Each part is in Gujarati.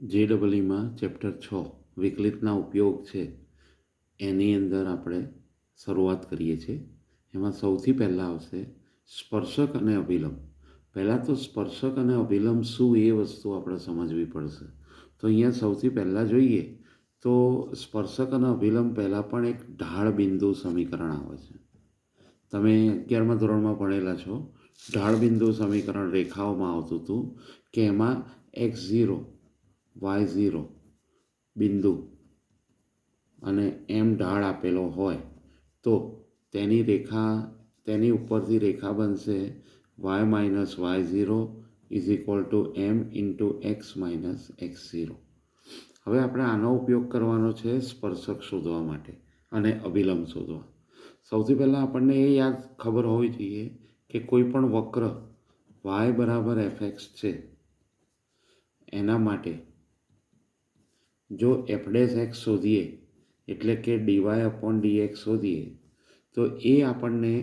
JEEમાં ચેપ્ટર 6 વિકલિતના ઉપયોગ છે એની અંદર આપણે શરૂઆત કરીએ છીએ. એમાં સૌથી પહેલાં આવશે સ્પર્શક અને અભિલંબ. પહેલાં તો સ્પર્શક અને અભિલંબ શું એ વસ્તુ આપણે સમજવી પડશે. તો અહીંયા સૌથી પહેલાં જોઈએ તો સ્પર્શક અને અભિલંબ પહેલાં પણ એક ઢાળ બિંદુ સમીકરણ આવે છે. તમે 11મા ધોરણમાં ભણેલા છો. ઢાળ બિંદુ સમીકરણ રેખાઓમાં આવતું હતું કે એમાં x0 y0 બિંદુ અને એમ ઢાળ આપેલો હોય તો તેની ઉપરથી રેખા બનશે y minus y0 is equal two m into x minus x0. હવે આપણે આનો ઉપયોગ કરવાનો છે સ્પર્શક શોધવા માટે અને અભિલંબ શોધવા. સૌથી પહેલાં આપણને એ ખબર હોવી જોઈએ કે કોઈ પણ વક્ર y બરાબર fx છે એના માટે જો f ડેશ x શોધીએ એટલે કે dy અપોન dx શોધીએ તો એ આપણને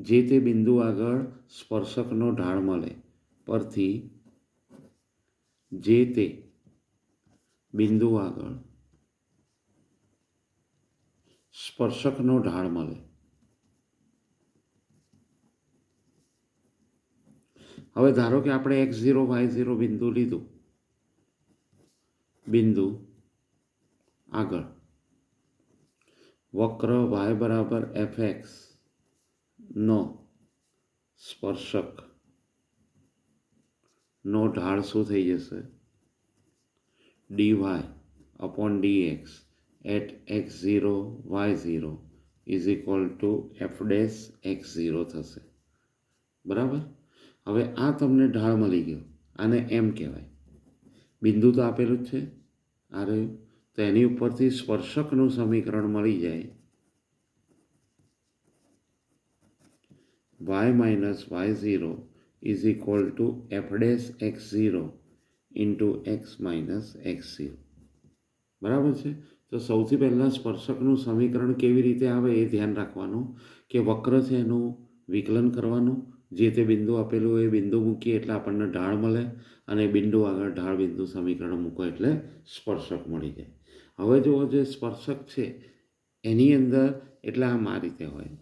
જે તે બિંદુ આગળ સ્પર્શકનો ઢાળ મળે. પરથી જે તે બિંદુ આગળ સ્પર્શકનો ઢાળ મળે. હવે ધારો કે આપણે x0 y0 બિંદુ લીધું. બિંદુ આગળ વક્ર y બરાબર fx નો સ્પર્શક નો ઢાળ શું થઈ જશે? dy upon dx at x0 y0 is equal to f dash x0 થશે. બરાબર. હવે આ તમને ઢાળ મળી ગયો. આને એમ કહેવાય. બિંદુ તો આપેલું જ છે આ રહ્યું. તો એની ઉપરથી સ્પર્શકનું સમીકરણ મળી જાય y minus y0 is equal to f dash x0 into x minus x0. બરાબર છે. તો સૌથી પહેલાં સ્પર્શકનું સમીકરણ કેવી રીતે આવે એ ધ્યાન રાખવાનું કે વક્ર છે એનું વિકલન કરવાનું. જે તે બિંદુ આપેલું હોય એ બિંદુ મૂકીએ એટલે આપણને ઢાળ મળે અને બિંદુ આગળ ઢાળ બિંદુ સમીકરણ મૂકો એટલે સ્પર્શક મળી જાય. હવે જુઓ જે સ્પર્શક છે એની અંદર એટલે આમ આ રીતે હોય.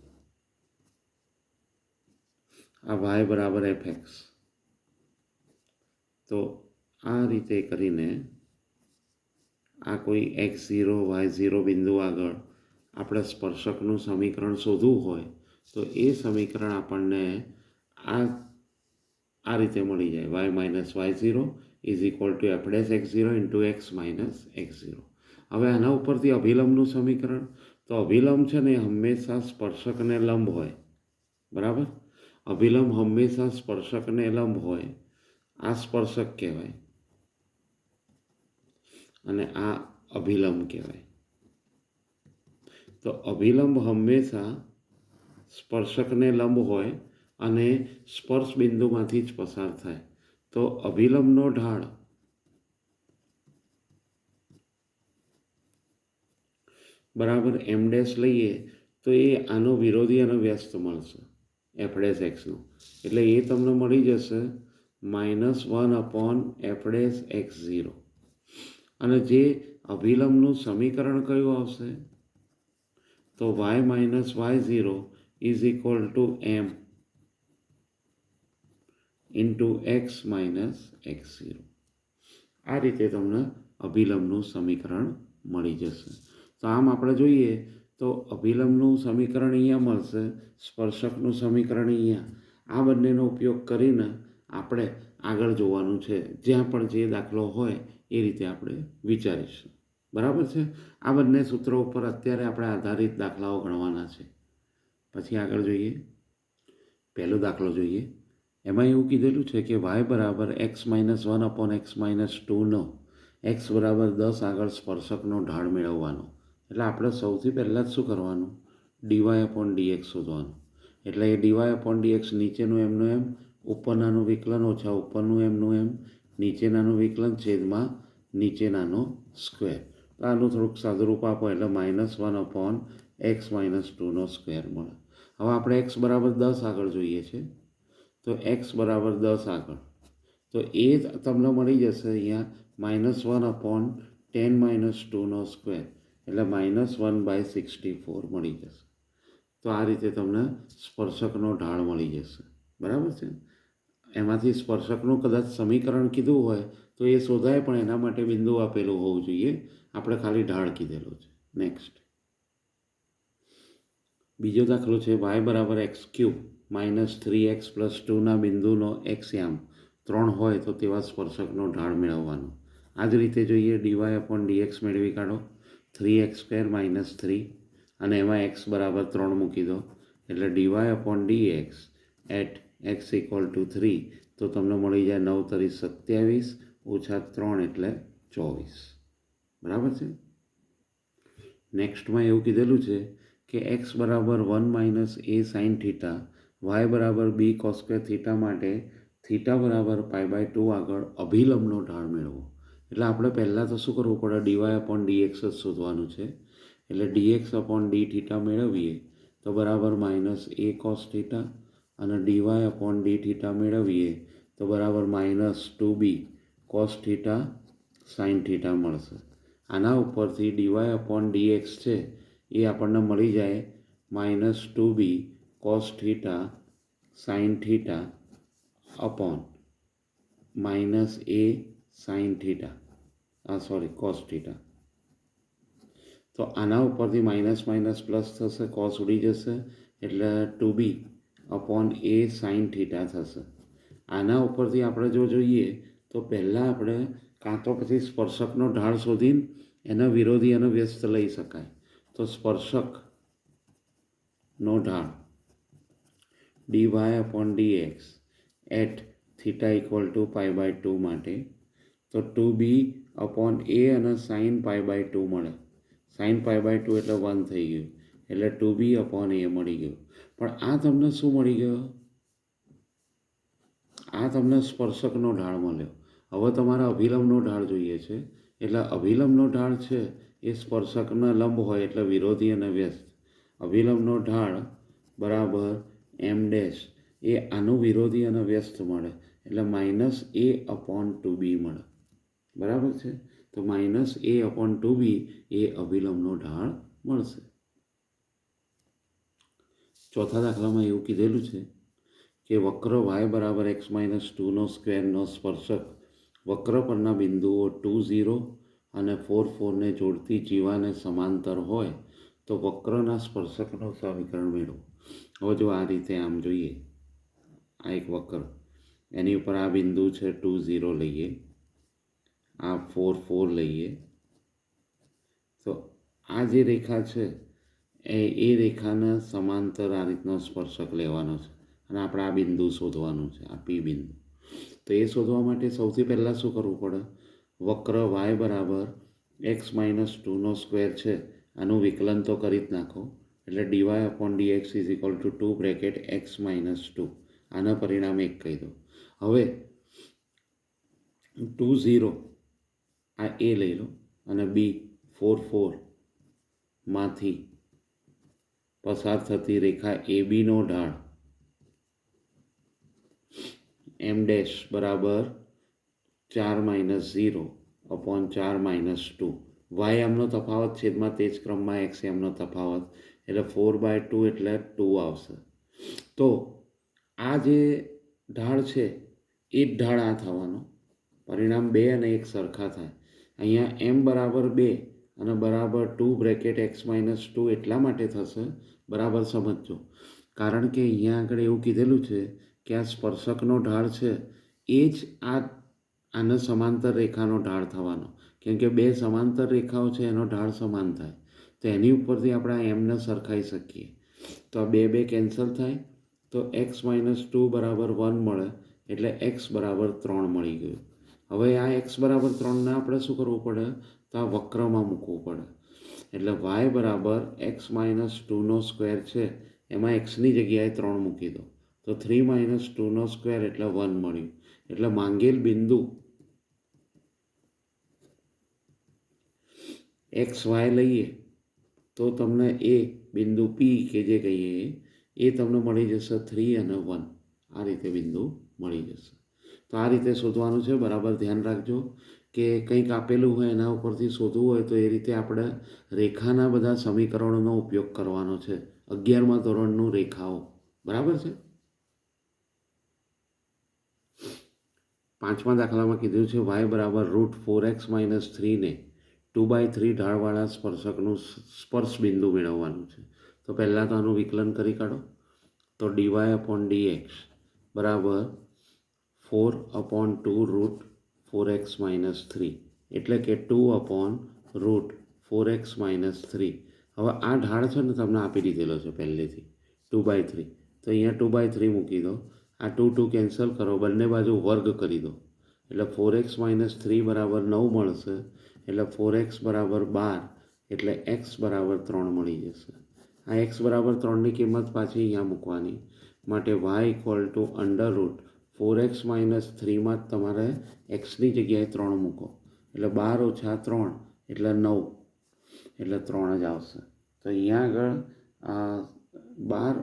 આ y બરાબર fx. તો આ રીતે કરીને આ કોઈ x0 y0 બિંદુ આગળ આપણે સ્પર્શકનું સમીકરણ શોધવું હોય તો એ સમીકરણ આપણને આ રીતે મળી જાય y minus y0 is equal to f dash x0 into x minus x0. હવે આના ઉપરથી અભિલંબનું સમીકરણ. તો અભિલંબ છે ને હંમેશા સ્પર્શકને લંબ હોય. બરાબર. અભિલંબ હંમેશા સ્પર્શકને લંબ હોય. આ સ્પર્શક કહેવાય અને આ અભિલંબ કહેવાય. તો અભિલંબ હંમેશા સ્પર્શકને લંબ હોય અને સ્પર્શ બિંદુમાંથી જ પસાર થાય. તો અભિલંબનો ઢાળ બરાબર એમ ડેશ લઈએ તો એ આનો વિરોધી અને વ્યસ્ત મળશે એફ ડેશ એક્સનો. એટલે એ તમને મળી જશે -1 અપોન એફ ડેશ x0. અને જે અભિલંબનું સમીકરણ કયું આવશે? તો y minus y0 is equal two m into x minus x0. આ રીતે તમને અભિલંબનું સમીકરણ મળી જશે. તો આમ આપણે જોઈએ તો અભિલંબનું સમીકરણ અહીંયા મળશે, સ્પર્શકનું સમીકરણ અહીંયા. આ બંનેનો ઉપયોગ કરીને આપણે આગળ જોવાનું છે. જ્યાં પણ જે દાખલો હોય એ રીતે આપણે વિચારીશું. બરાબર છે. આ બંને સૂત્રો ઉપર અત્યારે આપણે આધારિત દાખલાઓ ગણવાના છે. પછી આગળ જોઈએ. પહેલો દાખલો જોઈએ. એમાં એવું કીધેલું છે કે y બરાબર x minus 1 upon x minus 2નો x બરાબર 10 આગળ સ્પર્શકનો ઢાળ મેળવવાનો. એટલે આપણે સૌથી પહેલાં જ શું કરવાનું? dy અપોન dx શોધવાનું. એટલે એ dy અપોન dx નીચેનું એમનું એમ, ઉપરનાનું વિકલન ઓછા ઉપરનું એમનું એમ, નીચેનાનું વિકલન છેદમાં નીચેનાનો સ્ક્વેર. તો આનું થોડુંક સાદુરૂપ આપો એટલે -1 અપોન એક્સ માઇનસ 2નો સ્ક્વેર મળે. હવે આપણે x બરાબર 10 આગળ જોઈએ છે. તો x બરાબર 10 આગળ તો એ તમને મળી જશે અહીંયા -1/10-2 એટલે -1/64 મળી જશે. તો આ રીતે તમને સ્પર્શકનો ઢાળ મળી જશે. બરાબર છે. એમાંથી સ્પર્શકનું કદાચ સમીકરણ કીધું હોય તો એ શોધાય, પણ એના માટે બિંદુ આપેલું હોવું જોઈએ. આપણે ખાલી ઢાળ કીધેલો છે. નેક્સ્ટ બીજો દાખલો છે y=x³ -3x + 2ના બિંદુનો x યામ 3 હોય તો તેવા સ્પર્શકનો ઢાળ મેળવવાનો. આ જ રીતે જોઈએ dy/dx મેળવી કાઢો. 3x² - 3 અને એમાં x = 3 મૂકી દો એટલે dy/dx at x = 3 તો તમને મળી જાય 9 × 3 = 27 - 3 એટલે 24. બરાબર છે. નેક્સ્ટમાં એવું કીધેલું છે કે x = 1 - a sin θ, y = b cos² θ માટે θ = π/2 આગળ અભિલંબનો ઢાળ મેળવો. એટલે આપણે પહેલાં તો શું કરવું પડે, dy/dx જ શોધવાનું છે. એટલે dx/dθ મેળવીએ તો બરાબર -a cos θ અને dy/dθ મેળવીએ તો બરાબર -2b cos θ sin θ મળશે. આના ઉપરથી dy/dx છે એ આપણને મળી જાય -2b cos θ sin θ upon -a sin θ cos θ. તો આના ઉપરથી માઇનસ પ્લસ થશે, કોસ ઉડી જશે એટલે 2b અપોન a sin θ થશે. આના ઉપરથી આપણે જો જોઈએ તો પહેલાં આપણે કાં તો પછી સ્પર્શકનો ઢાળ શોધીને એના વિરોધી અને વ્યસ્ત લઈ શકાય. તો સ્પર્શકનો ઢાળ dy/dx એટ θ = π/2 માટે તો 2b અપોન a અને sin π/2 મળે. sin π/2 એટલે 1 થઈ ગયું એટલે 2b અપોન a મળી ગયું. પણ આ તમને શું મળી ગયો? આ તમને સ્પર્શકનો ઢાળ મળ્યો. હવે તમારે અભિલંબનો ઢાળ જોઈએ છે. એટલે અભિલંબનો ઢાળ છે એ સ્પર્શકના લંબ હોય એટલે વિરોધી અને વ્યસ્ત. અભિલંબનો ઢાળ બરાબર m' એ આનું વિરોધી અને વ્યસ્ત મળે એટલે -a/2b મળે. બરાબર છે. તો -a/2b એ અભિલંબનો ઢાળ મળશે. ચોથા દાખલામાં એવું કીધેલું છે કે વક્ર y=x-2 નો સ્પર્શક વક્ર પરના બિંદુઓ 2, 0 અને 4, 4ને જોડતી જીવાને સમાંતર હોય તો વક્રના સ્પર્શકનું સમીકરણ મેળવો. હવે જો આ રીતે આમ જોઈએ, આ એક વક્ર, એની ઉપર આ બિંદુ છે 2, 0 લઈએ, આ 4, 4 લઈએ. તો આ જે રેખા છે એ રેખાના સમાંતર આ રીતનો સ્પર્શક લેવાનો છે અને આપણે આ બિંદુ શોધવાનું છે, આ પી બિંદુ. તો એ શોધવા માટે સૌથી પહેલાં શું કરવું પડે, વક્ર y=x-2 છે આનું વિકલન તો કરી જ નાખો. એટલે dy/dx = 2 બ્રેકેટ x - 2 આના પરિણામ 1 કહી દો. હવે 2, 0 આ a લઈ લો અને b 4, 4 માંથી પસાર થતી રેખા ABનો ઢાળ m' બરાબર 4 - 0 અપોન 4 - 2. y એમનો તફાવત છેદમાં તે જ ક્રમમાં x એમનો તફાવત એટલે 4/2 એટલે 2 આવશે. તો આ જે ઢાળ છે એ જ ઢાળ આ થવાનો. પરિણામ 2 અને 1 સરખા થાય. અહીંયા m બરાબર 2 અને બરાબર 2 બ્રેકેટ x - 2 એટલા માટે થશે, બરાબર સમજજો, કારણ કે અહીંયા આગળ એવું કીધેલું છે કે આ સ્પર્શકનો ઢાળ છે એ જ આના સમાંતર રેખાનો ઢાળ થવાનો. કેમ કે બે સમાંતર રેખાઓ છે એનો ઢાળ સમાન થાય. તો એની ઉપરથી આપણે આ એમને સરખાઈ શકીએ. તો આ 2 કેન્સલ થાય તો x - 2 બરાબર 1 મળે એટલે x બરાબર 3 મળી ગયું. હવે આ x બરાબર 3ને આપણે શું કરવું પડે, તો આ વક્રમાં મૂકવું પડે. એટલે y બરાબર x-2 છે એમાં xની જગ્યાએ 3 મૂકી દો તો 3 - 2 એટલે 1 મળ્યું. એટલે માંગેલ બિંદુ xy લઈએ તો તમને એ બિંદુ P કે જે કહીએ એ તમને મળી જશે 3 અને 1. આ રીતે બિંદુ મળી જશે. તો આ રીતે શોધવાનું છે. બરાબર ધ્યાન રાખજો કે કંઈક આપેલું હોય એના ઉપરથી શોધવું હોય તો એ રીતે આપણે રેખાના બધા સમીકરણોનો ઉપયોગ કરવાનો છે. 11મા ધોરણનું રેખાઓ, બરાબર છે. 5મા દાખલામાં કીધું છે y બરાબર √4x - 3 ને 2/3 ઢાળવાળા સ્પર્શકનું સ્પર્શ બિંદુ મેળવવાનું છે. તો પહેલાં તો આનું વિકલન કરી કાઢો. તો dy/dx બરાબર 4/2 √4x - 3 એટલે કે 2/√4x - 3. હવે આ ઢાળ છે ને તમને આપી દીધેલો છે પહેલેથી 2/3. તો અહીંયા 2/3 મૂકી દો. આ 2 કેન્સલ કરો, બંને બાજુ વર્ગ કરી દો એટલે 4x - 3 બરાબર 9 મળશે. એટલે 4x બરાબર 12 એટલે x બરાબર 3 મળી જશે. આ x બરાબર 3ની કિંમત પાછી અહીંયા મૂકવાની માટે y = √4x - 3માં તમારે xની જગ્યાએ 3 મૂકો એટલે 12 - 3 એટલે 9 એટલે 3 જ આવશે. તો અહીંયા આગળ 12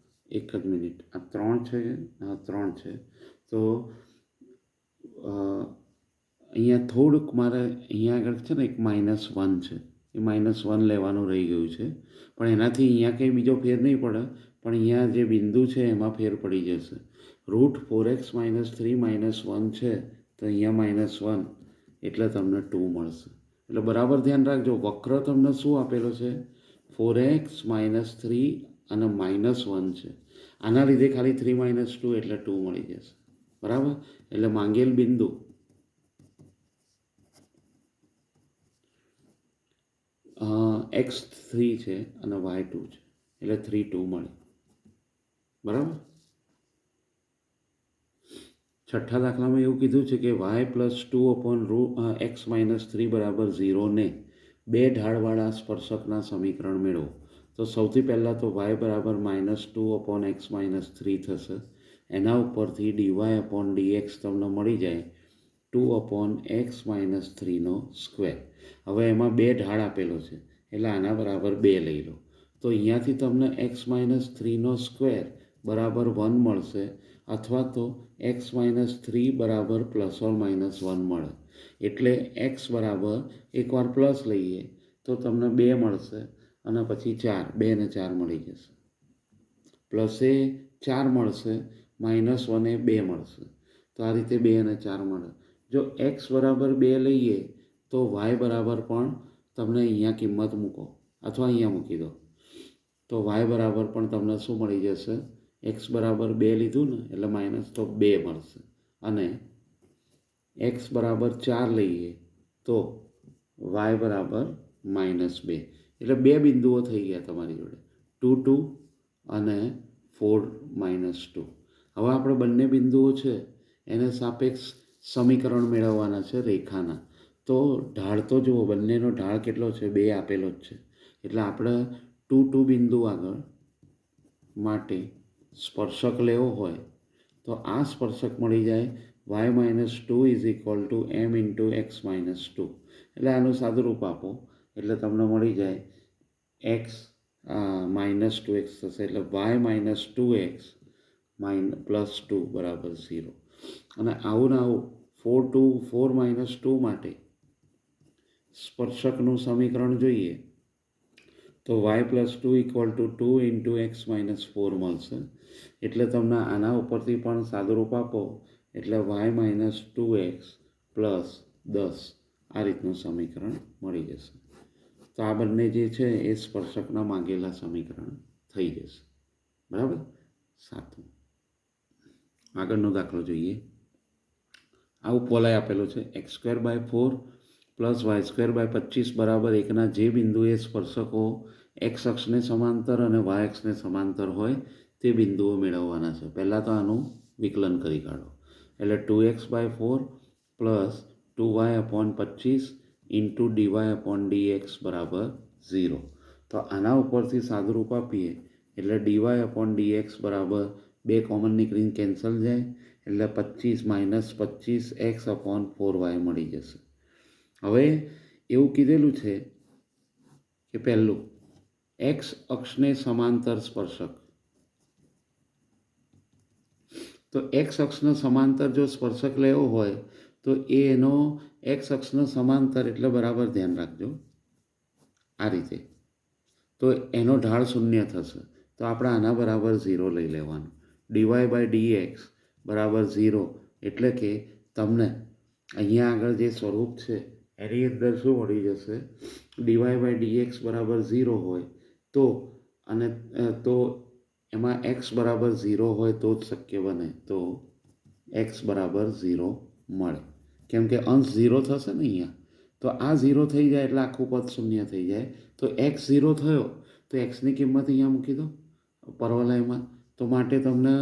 - એક જ મિનિટ, આ 3 છે, આ 3 છે. તો અહીંયા થોડુંક મારે અહીંયા આગળ છે ને એક -1 છે, એ -1 લેવાનું રહી ગયું છે. પણ એનાથી અહીંયા કંઈ બીજો ફેર નહીં પડે, પણ અહીંયા જે બિંદુ છે એમાં ફેર પડી જશે. √4x - 3 -1 છે તો અહીંયા -1 એટલે તમને 2 મળશે. એટલે બરાબર ધ્યાન રાખજો, વક્ર તમને શું આપેલો છે? 4x - 3 અને -1 છે. આના લીધે ખાલી 3 - 2 એટલે 2 મળી જશે, બરાબર. એટલે માંગેલ બિંદુ x3 છે અને y2 છે એટલે 3 2 મળે, બરાબર. 6થા દાખલામાં એવું કીધું છે કે y + 2/x - 3 બરાબર 0 ને બે ઢાળવાળા સ્પર્શકના સમીકરણ મેળવો. તો સૌથી પહેલાં તો y બરાબર -2/x - 3 થશે. એના ઉપરથી dy/dx તમને મળી જાય 2/x - 3નો સ્ક્વેર. હવે એમાં બે ઢાળ આપેલો છે એટલે આના બરાબર 2 લઈ લો. તો અહીંયાથી તમને x - 3નો સ્ક્વેર બરાબર 1 મળશે, અથવા તો x - 3 બરાબર ±1 મળે. એટલે x બરાબર એકવાર પ્લસ લઈએ તો તમને 2 મળશે અને પછી 4, 2 ને 4 મળી જશે. પ્લસ એ 4 મળશે, -1 એ 2 મળશે. તો આ રીતે 2 અને 4 મળે. જો x બરાબર 2 લઈએ તો y બરાબર પણ તમને અહીંયા કિંમત મૂકો અથવા અહીંયા મૂકી દો. તો y બરાબર પણ તમને શું મળી જશે? x બરાબર 2 લીધું ને એટલે માઇનસ તો 2 મળશે. અને x બરાબર 4 લઈએ તો y બરાબર -2. એટલે બે બિંદુઓ થઈ ગયા તમારી જોડે, 2 2 અને 4 -2. હવે આપણે બંને બિંદુઓ છે એને સાપેક્ષ સમીકરણ મેળવવાના છે રેખાના. તો ઢાળ તો જુઓ, બંનેનો ઢાળ કેટલો છે? 2 આપેલો જ છે. એટલે આપણે 2 2 બિંદુ આગળ માટે સ્પર્શક લેવો હોય તો આ સ્પર્શક મળી જાય y - 2 = m × x - 2. એટલે આનું સાદુરૂપ આપો એટલે તમને મળી જાય x -2x થશે. એટલે y - 2x + 2 બરાબર 0. અને આવું ને આવું 4 2 માટે સ્પર્શકનું સમીકરણ જોઈએ તો y + 2 = 2 × x - 4 મળશે. એટલે તમને આના ઉપરથી પણ સાદુરૂપ આપો એટલે y - 2x + 10 આ રીતનું સમીકરણ મળી જશે. તો આ બંને જે છે એ સ્પર્શકના માંગેલા સમીકરણ થઈ જશે, બરાબર. 7. આગળનો દાખલો જોઈએ. આવું પોલાય આપેલો છે x²/4 + y²/25 બરાબર 1ના જે બિંદુએ સ્પર્શકો x અક્ષને સમાંતર અને y અક્ષને સમાંતર હોય તે બિંદુઓ મેળવવાના છે. પહેલાં તો આનું વિકલન કરી કાઢો એટલે 2x/4 + 2y/25 × dy/dx બરાબર 0. તો આના ઉપરથી સાદુરૂપ આપીએ એટલે dy/dx બરાબર 2 કોમન નીકળીને કેન્સલ જાય એટલે 25 - 25x/4y મળી જશે. હવે એવું કીધેલું છે કે પહેલું x અક્ષને સમાંતર સ્પર્શક. તો x અક્ષને સમાંતર જો સ્પર્શક લેવો હોય તો એ એનો એક્સ અક્ષનો સમાંતર એટલે બરાબર ધ્યાન રાખજો આ રીતે. તો એનો ઢાળ શૂન્ય થશે, તો આપણે આના બરાબર 0 લઈ લેવાનું. ડીવાય બાય ડીએક્સ બરાબર 0 એટલે કે તમને અહીંયા આગળ જે સ્વરૂપ છે એની અંદર શું મળી જશે, ડીવાય બાય ડીએક્સ બરાબર 0 હોય તો અને તો એમાં એક્સ બરાબર 0 હોય તો જ શક્ય બને, તો એક્સ બરાબર 0 મળે. કેમ કે અંશ 0 થશે ને અહીંયા, તો આ 0 થઈ જાય એટલે આખું પદ શૂન્ય થઈ જાય. તો એક્સ 0 થયો તો એક્સની કિંમત અહીંયા મૂકી દો પરવલયમાં. તો માટે તમને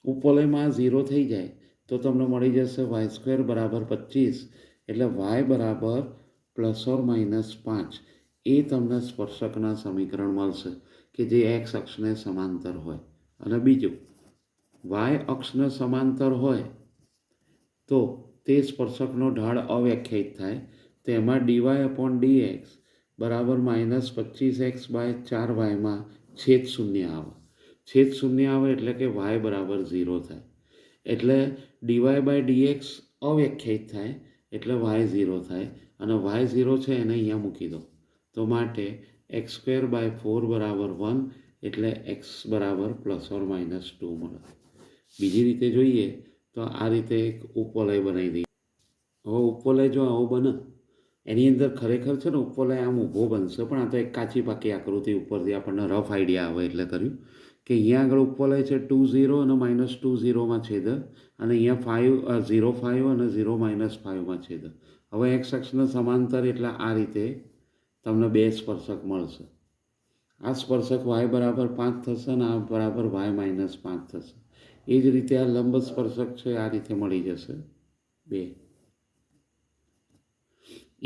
ઉપવલયમાં 0 થઈ જાય તો તમને મળી જશે વાય સ્ક્વેર બરાબર 25, એટલે વાય બરાબર ±5. એ તમને સ્પર્શકના સમીકરણ મળશે કે જે એક્સ અક્ષને સમાંતર હોય. અને બીજું, વાય અક્ષને સમાંતર હોય તો તે સ્પર્શકનો ઢાળ અવ્યાખ્યાયિત થાય. તો એમાં ડીવાય અપોન ડીએક્સ બરાબર -25x/4y છેદ શૂન્ય આવે. છેદ શૂન્ય આવે એટલે કે વાય બરાબર 0 થાય. એટલે ડીવાય બાય ડીએક્સ અવ્યાખ્યાયિત થાય એટલે વાય 0 થાય. અને વાય 0 છે એને અહીંયા મૂકી દો. તો માટે x²/4 બરાબર 1 એટલે એક્સ બરાબર ±2 મળે. બીજી રીતે જોઈએ તો આ રીતે એક ઉપવલય બનાવી દઈએ. હવે ઉપવલય જો આવો બને, એની અંદર ખરેખર છે ને ઉપવલય આમ ઊભો બનશે, પણ આ તો એક કાચી પાકી આકૃતિ ઉપરથી આપણને રફ આઈડિયા આવે એટલે કર્યું કે અહીંયા આગળ ઉપવલય છે 2 0 અને -2 0માં છેદ, અને અહીંયા 0 5 અને 0 -5માં છેદ. હવે એક્સ અક્ષને સમાંતર એટલે આ રીતે તમને બે સ્પર્શક મળશે. આ સ્પર્શક વાય બરાબર 5 થશે અને આ બરાબર વાય -5 થશે. એ જ રીતે આ લંબ સ્પર્શક છે આ રીતે મળી જશે 2.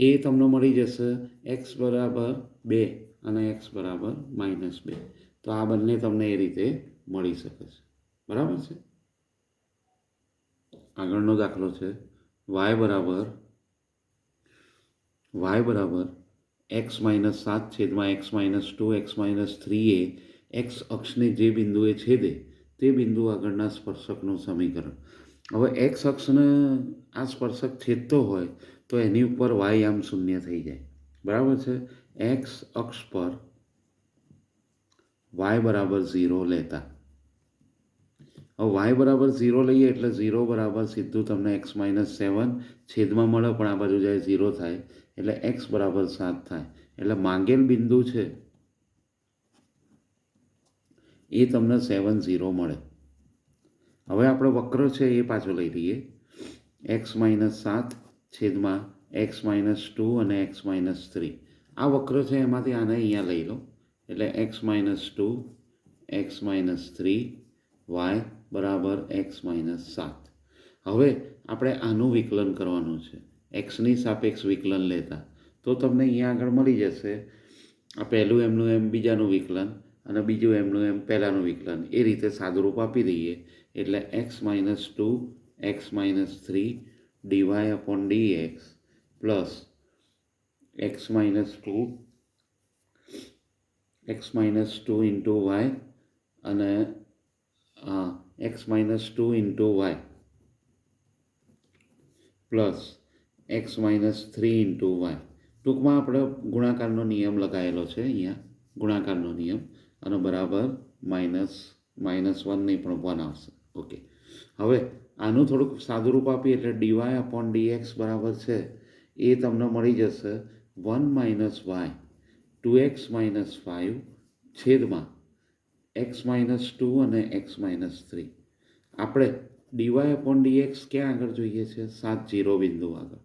એ તમને મળી જશે એક્સ બરાબર 2 અને એક્સ બરાબર -2. તો આ બંને તમને એ રીતે મળી શકે છે. બરાબર છે. આગળનો દાખલો છે વાય બરાબર x-7/x-2x-3 એ એક્સ અક્ષને જે બિંદુએ છેદે તે બિંદુ આગળના સ્પર્શકનું સમીકરણ. હવે એક્સ અક્ષને આ સ્પર્શક છેદતો હોય તો એની ઉપર વાય આમ શૂન્ય થઈ જાય. બરાબર છે. એક્સ અક્ષ પર વાય બરાબર 0 લેતા. હવે વાય બરાબર 0 લઈએ એટલે 0 બરાબર સીધું તમને x-7 છેદમાં મળે, પણ આ બાજુ જાય 0 થાય એટલે એક્સ બરાબર 7 થાય. એટલે માંગેલ બિંદુ છે એ તમને 7 0 મળે. હવે આપણે વક્ર છે એ પાછો લઈ લઈએ. x-7 છેદમાં x-2 અને x-3. આ વક્ર છે એમાંથી આને અહીંયા લઈ લો એટલે x-2 x-3 y બરાબર x-7. હવે આપણે આનું વિકલન કરવાનું છે એક્સની સાપેક્ષ વિકલન લેતા. તો તમને અહીંયા આગળ મળી જશે આ પહેલું એમનું એમ બીજાનું વિકલન અને બીજું એમનું એમ પહેલાંનું વિકલન. એ રીતે સાદુરૂપ આપી દઈએ એટલે x-2 x-3 dy upon dx plus x-2 into y અને x-2 into y plus x-3 into y. ટૂંકમાં આપણે ગુણાકારનો નિયમ લગાવેલો છે અહીંયા, ગુણાકારનો નિયમ, અને બરાબર -1 નહીં પણ 1 આવશે. ઓકે. હવે આનું થોડુંક સાદુરૂપ આપીએ એટલે dy અપોન dx બરાબર છે એ તમને મળી જશે 1 - y 2x - 5 છેદમાં x-2 અને x-3. આપણે dy અપોન dx ક્યાં આગળ જોઈએ છે? 7 0 બિંદુ આગળ.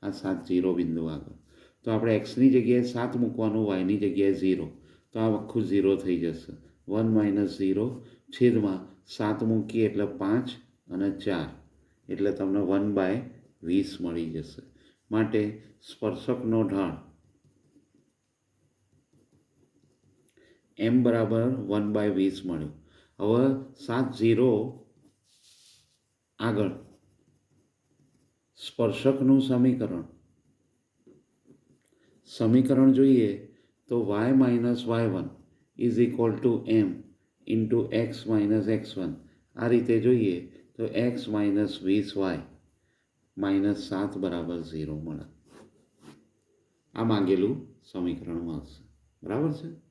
આ 7 0 બિંદુ આગળ. તો આપણે એક્સની જગ્યાએ 7 મૂકવાનું, વાયની જગ્યાએ 0. તો આ આખું 0 થઈ જશે. 1 - 0 છેદમાં 7 મૂકીએ એટલે 5 અને 4 એટલે તમને 1/20 મળી જશે. માટે સ્પર્શકનો ઢાળ m બરાબર 1/20 મળ્યું. હવે 7 0 આગળ સ્પર્શકનું સમીકરણ જોઈએ તો y - y1 is equal two m into x - x1. આ રીતે જોઈએ તો એક્સ માઇનસ 20y માઇનસ 7 બરાબર 0 મળે. આ માંગેલું સમીકરણ મળશે. બરાબર છે.